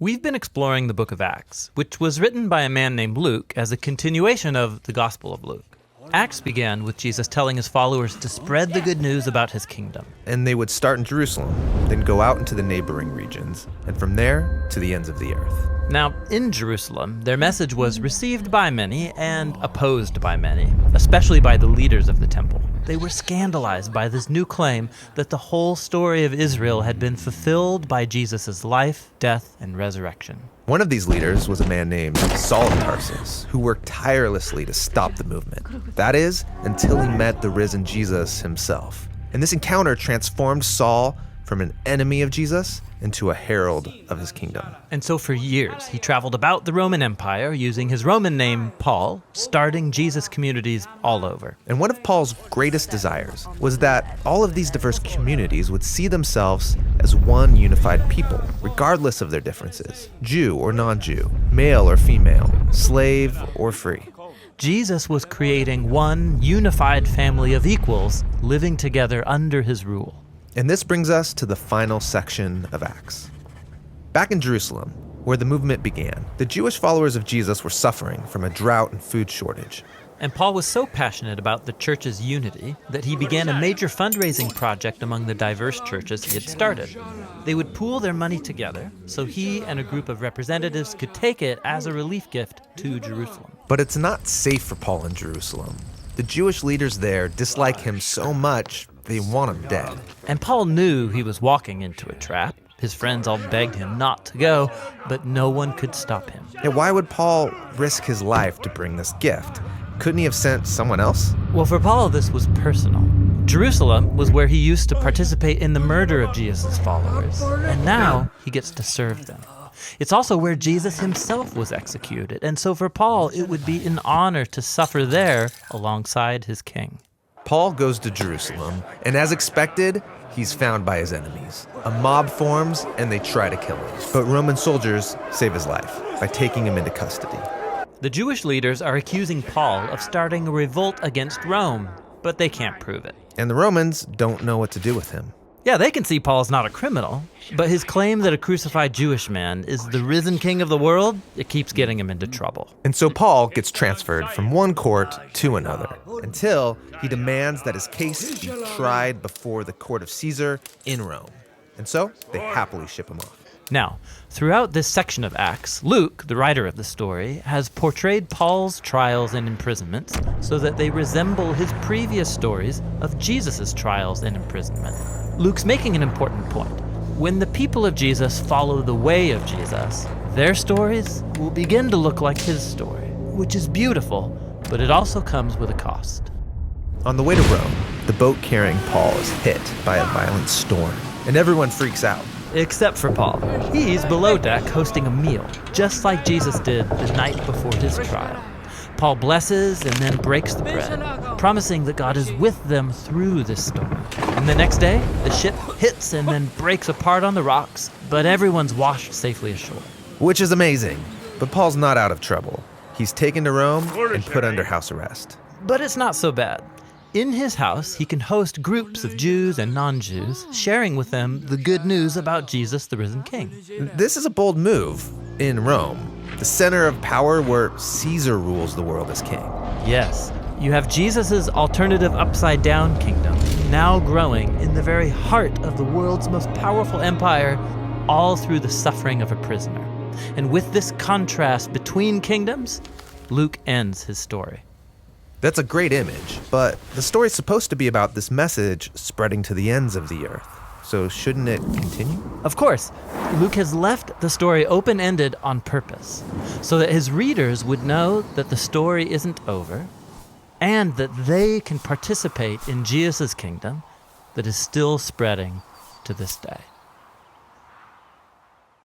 We've been exploring the book of Acts, which was written by a man named Luke as a continuation of the Gospel of Luke. Acts began with Jesus telling his followers to spread the good news about his kingdom. And they would start in Jerusalem, then go out into the neighboring regions, and from there to the ends of the earth. Now, in Jerusalem, their message was received by many and opposed by many, especially by the leaders of the temple. They were scandalized by this new claim that the whole story of Israel had been fulfilled by Jesus' life, death, and resurrection. One of these leaders was a man named Saul of Tarsus, who worked tirelessly to stop the movement. That is, until he met the risen Jesus himself. And this encounter transformed Saul from an enemy of Jesus into a herald of his kingdom. And so for years, he traveled about the Roman Empire using his Roman name, Paul, starting Jesus communities all over. And one of Paul's greatest desires was that all of these diverse communities would see themselves as one unified people, regardless of their differences, Jew or non-Jew, male or female, slave or free. Jesus was creating one unified family of equals living together under his rule. And this brings us to the final section of Acts. Back in Jerusalem, where the movement began, the Jewish followers of Jesus were suffering from a drought and food shortage. And Paul was so passionate about the church's unity that he began a major fundraising project among the diverse churches he had started. They would pool their money together so he and a group of representatives could take it as a relief gift to Jerusalem. But it's not safe for Paul in Jerusalem. The Jewish leaders there dislike him so much, they want him dead. And Paul knew he was walking into a trap. His friends all begged him not to go, but no one could stop him. And why would Paul risk his life to bring this gift? Couldn't he have sent someone else? Well, for Paul, this was personal. Jerusalem was where he used to participate in the murder of Jesus' followers, and now he gets to serve them. It's also where Jesus himself was executed, and so for Paul, it would be an honor to suffer there alongside his king. Paul goes to Jerusalem, and as expected, he's found by his enemies. A mob forms, and they try to kill him. But Roman soldiers save his life by taking him into custody. The Jewish leaders are accusing Paul of starting a revolt against Rome, but they can't prove it. And the Romans don't know what to do with him. Yeah, they can see Paul's not a criminal, but his claim that a crucified Jewish man is the risen king of the world, it keeps getting him into trouble. And so Paul gets transferred from one court to another until he demands that his case be tried before the court of Caesar in Rome. And so they happily ship him off. Now, throughout this section of Acts, Luke, the writer of the story, has portrayed Paul's trials and imprisonments so that they resemble his previous stories of Jesus' trials and imprisonment. Luke's making an important point. When the people of Jesus follow the way of Jesus, their stories will begin to look like his story, which is beautiful, but it also comes with a cost. On the way to Rome, the boat carrying Paul is hit by a violent storm, and everyone freaks out. Except for Paul. He's below deck hosting a meal, just like Jesus did the night before his trial. Paul blesses and then breaks the bread, promising that God is with them through this storm. And the next day, the ship hits and then breaks apart on the rocks, but everyone's washed safely ashore. Which is amazing, but Paul's not out of trouble. He's taken to Rome and put under house arrest. But it's not so bad. In his house, he can host groups of Jews and non-Jews, sharing with them the good news about Jesus, the risen king. This is a bold move in Rome, the center of power where Caesar rules the world as king. Yes, you have Jesus' alternative upside-down kingdom, now growing in the very heart of the world's most powerful empire, all through the suffering of a prisoner. And with this contrast between kingdoms, Luke ends his story. That's a great image, but the story's supposed to be about this message spreading to the ends of the earth. So shouldn't it continue? Of course, Luke has left the story open-ended on purpose, so that his readers would know that the story isn't over, and that they can participate in Jesus' kingdom that is still spreading to this day.